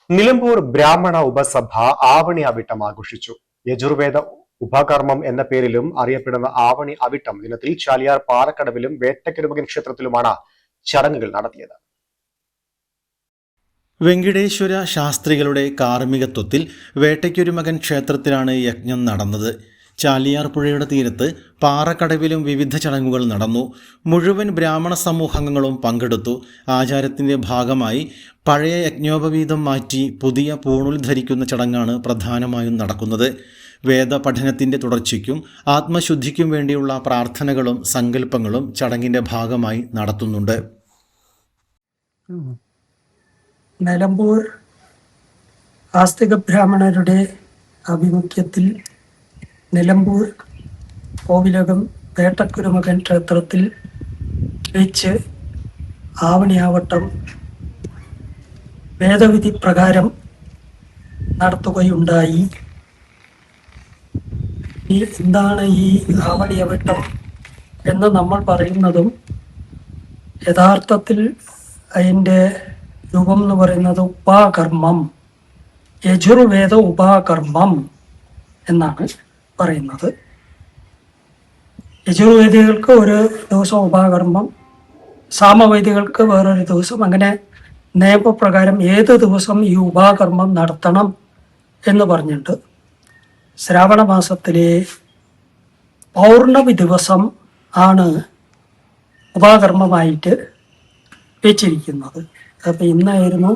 നിലമ്പൂർ ബ്രാഹ്മണ ഉപസഭ ആവണി അവിട്ടം ആഘോഷിച്ചു. യജുർവേദ ഉപകർമ്മം എന്ന പേരിലും അറിയപ്പെടുന്ന ആവണി അവിട്ടം ദിനത്തിൽ ചാലിയാർ പാറക്കടവിലും വേട്ടക്കരുമകൻ ക്ഷേത്രത്തിലുമാണ് ചടങ്ങുകൾ നടത്തിയത്. വെങ്കിടേശ്വര ശാസ്ത്രികളുടെ കാർമ്മികത്വത്തിൽ വേട്ടയ്ക്കൊരുമകൻ ക്ഷേത്രത്തിലാണ് യജ്ഞം നടന്നത്. ചാലിയാർ പുഴയുടെ തീരത്ത് പാറക്കടവിലും വിവിധ ചടങ്ങുകൾ നടന്നു. മുഴുവൻ ബ്രാഹ്മണ സമൂഹങ്ങളും പങ്കെടുത്തു. ആചാരത്തിൻ്റെ ഭാഗമായി പഴയ യജ്ഞോപവീതം മാറ്റി പുതിയ പൂണുൽ ധരിക്കുന്ന ചടങ്ങാണ് പ്രധാനമായും നടക്കുന്നത്. വേദപഠനത്തിൻ്റെ തുടർച്ചയ്ക്കും ആത്മശുദ്ധിക്കും വേണ്ടിയുള്ള പ്രാർത്ഥനകളും സങ്കല്പങ്ങളും ചടങ്ങിൻ്റെ ഭാഗമായി നടത്തുന്നുണ്ട്. നിലമ്പൂർ ആസ്തിക ബ്രാഹ്മണരുടെ ആഭിമുഖ്യത്തിൽ നിലമ്പൂർ കോവിലകം വേട്ടക്കുരുമകൻ ക്ഷേത്രത്തിൽ വെച്ച് ആവണിയാവട്ടം വേദവിധി പ്രകാരം നടത്തുകയുണ്ടായി. എന്താണ് ഈ ആവണിയാവട്ടം എന്ന് നമ്മൾ പറയുന്നതും യഥാർത്ഥത്തിൽ അതിൻ്റെ രൂപം എന്ന് പറയുന്നത് ഉപാകർമ്മം, യജുർവേദ ഉപാകർമ്മം എന്നാണ് പറയുന്നത്. യജുർവേദികൾക്ക് ഒരു ദിവസം ഉപാകർമ്മം, സാമവേദികൾക്ക് വേറൊരു ദിവസം, അങ്ങനെ നിയമപ്രകാരം ഏത് ദിവസം ഈ ഉപാകർമ്മം നടത്തണം എന്ന് പറഞ്ഞിട്ട് ശ്രാവണ മാസത്തിലെ പൗർണമി ദിവസം ആണ് ഉപാകർമ്മമായിട്ട് വെച്ചിരിക്കുന്നത്. അപ്പം ഇന്നായിരുന്നു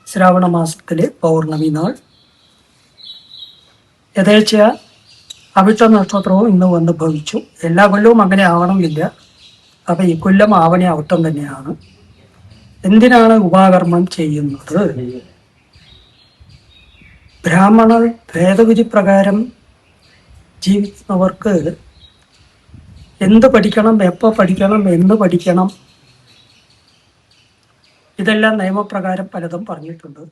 ശ്രാവണ മാസത്തിലെ പൗർണമി നാൾ. യഥേച്ഛ അവിട്ട നക്ഷത്രവും ഇന്ന് വന്ന് ഭവിച്ചു. എല്ലാ കൊല്ലവും അങ്ങനെ ആവണമെന്നില്ല. അപ്പം ഈ കൊല്ലം ആവണി അവിട്ടം തന്നെയാണ്. എന്തിനാണ് ഉപാകർമ്മം ചെയ്യുന്നത്? ബ്രാഹ്മണർ വേദവിധി പ്രകാരം ജീവിക്കുന്നവർക്ക് എന്ത് പഠിക്കണം, എപ്പോൾ പഠിക്കണം, എന്ന് പഠിക്കണം, ഇതെല്ലാം നിയമപ്രകാരം പലതും പറഞ്ഞിട്ടുണ്ട്.